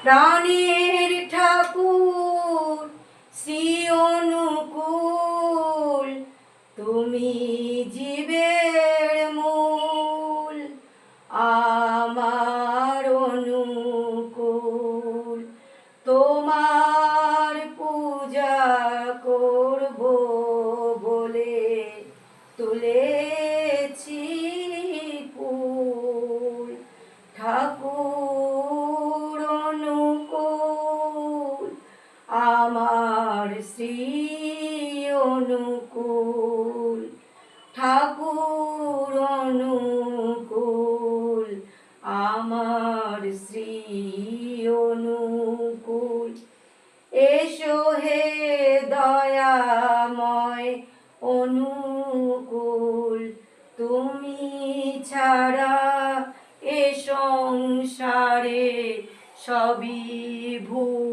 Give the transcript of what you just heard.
প্রাণের ঠাকুর শ্রী অনুকূল, তুমি জীবের মূল, আমার অনুকূল। তোমার পূজা করব বলে তুলেছি ফুল, ঠাকুর অনুকূল, আমার শ্রী অনুকূল, ঠাকুর অনুকূল, আমার শ্রী অনুকূল। এসো হে দয়াময় অনুকূল, তুমি ছাড়া এ সংসারে সবই ভুল।